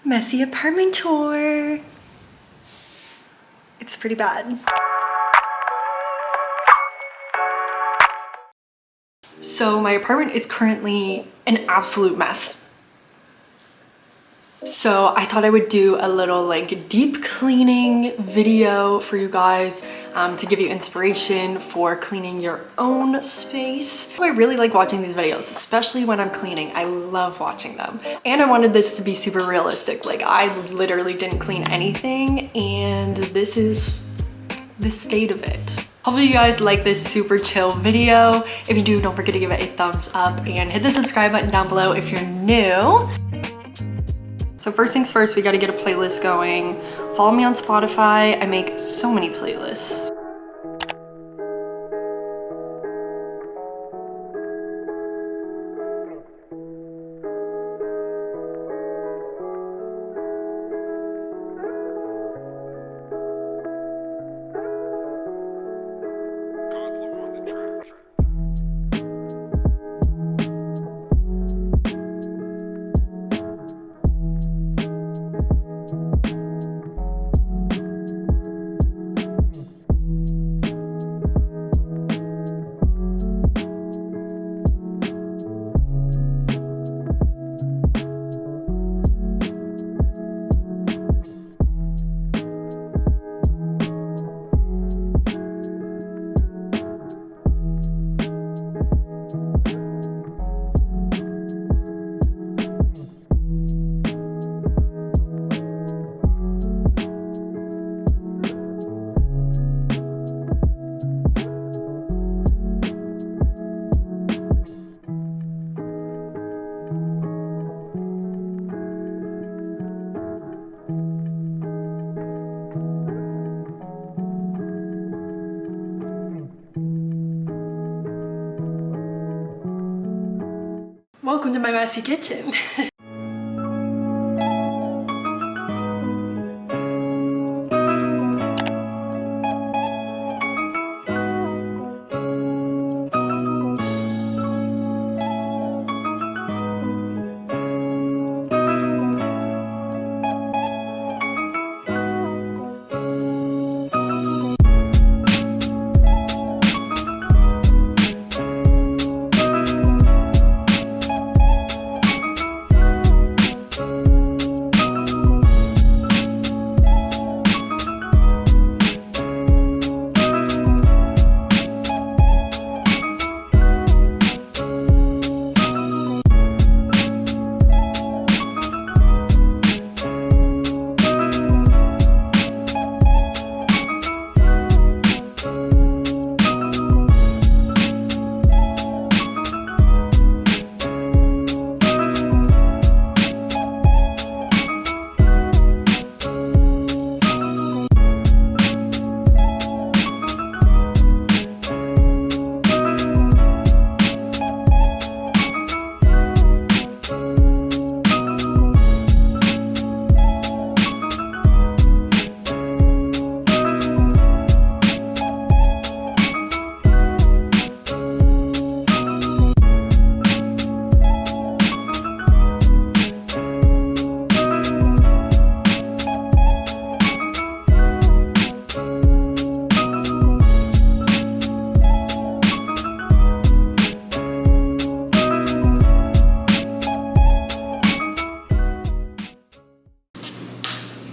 Messy apartment tour. It's pretty bad. So my apartment is currently an absolute mess. So I thought I would do a little like deep cleaning video for you guys to give you inspiration for cleaning your own space. So I really like watching these videos, especially when I'm cleaning. I love watching them. And I wanted this to be super realistic. Like I literally didn't clean anything and this is the state of it. Hopefully you guys like this super chill video. If you do, don't forget to give it a thumbs up and hit the subscribe button down below if you're new. So first things first, we gotta get a playlist going. Follow me on Spotify. I make so many playlists. Welcome to my messy kitchen.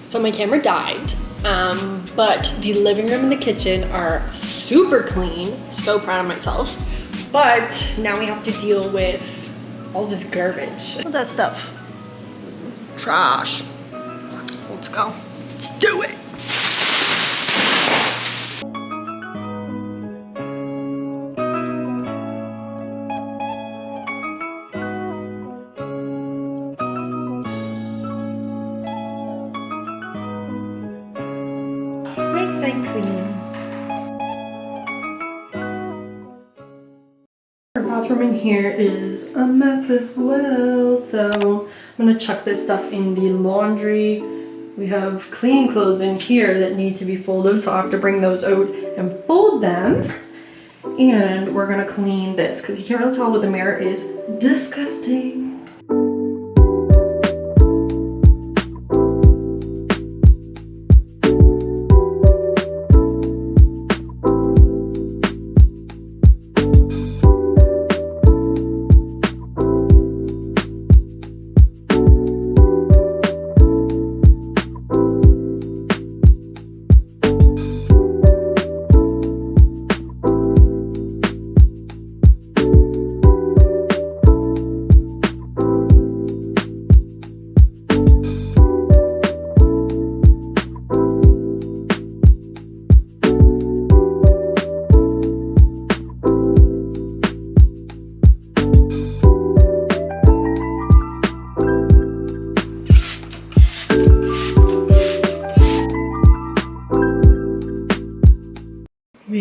So my camera died, but the living room and the kitchen are super clean. So proud of myself. But now we have to deal with all this garbage. All that stuff. Trash. Let's go. Let's do it. Nice and clean. Our bathroom in here is a mess as well, so I'm gonna chuck this stuff in the laundry. We have clean clothes in here that need to be folded, so I have to bring those out and fold them. And we're gonna clean this because you can't really tell what the mirror is. Disgusting.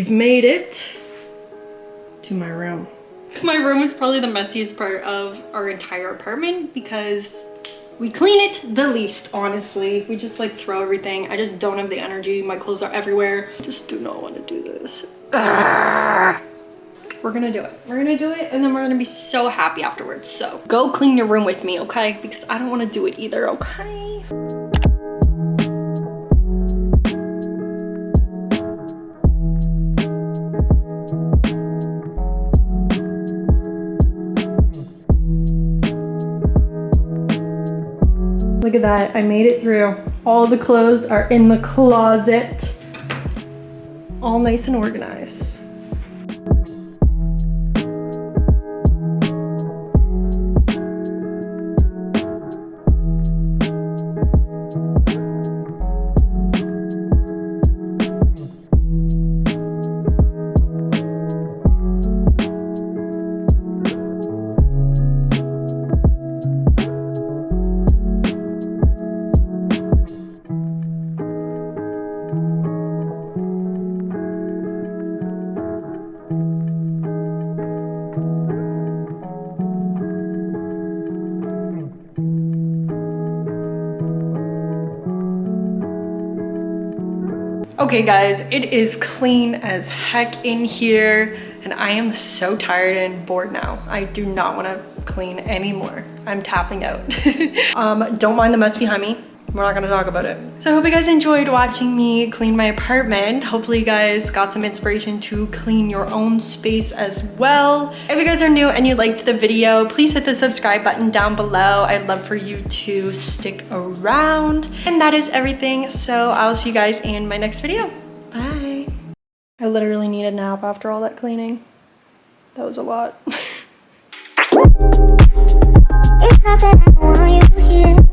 we've made it to my room. My room is probably the messiest part of our entire apartment because we clean it the least, honestly. We just like throw everything. I just don't have the energy. My clothes are everywhere. I just do not want to do this. We're gonna do it. We're gonna do it and then we're gonna be so happy afterwards. So go clean your room with me, okay? Because I don't want to do it either, okay? Look at that, I made it through. All the clothes are in the closet. All nice and organized. Okay guys, it is clean as heck in here and I am so tired and bored now. I do not want to clean anymore. I'm tapping out. Don't mind the mess behind me. We're not gonna talk about it. So I hope you guys enjoyed watching me clean my apartment. Hopefully you guys got some inspiration to clean your own space as well. If you guys are new and you liked the video, please hit the subscribe button down below. I'd love for you to stick around. And that is everything. So I'll see you guys in my next video. Bye. I literally need a nap after all that cleaning. That was a lot. It's not that I want you here.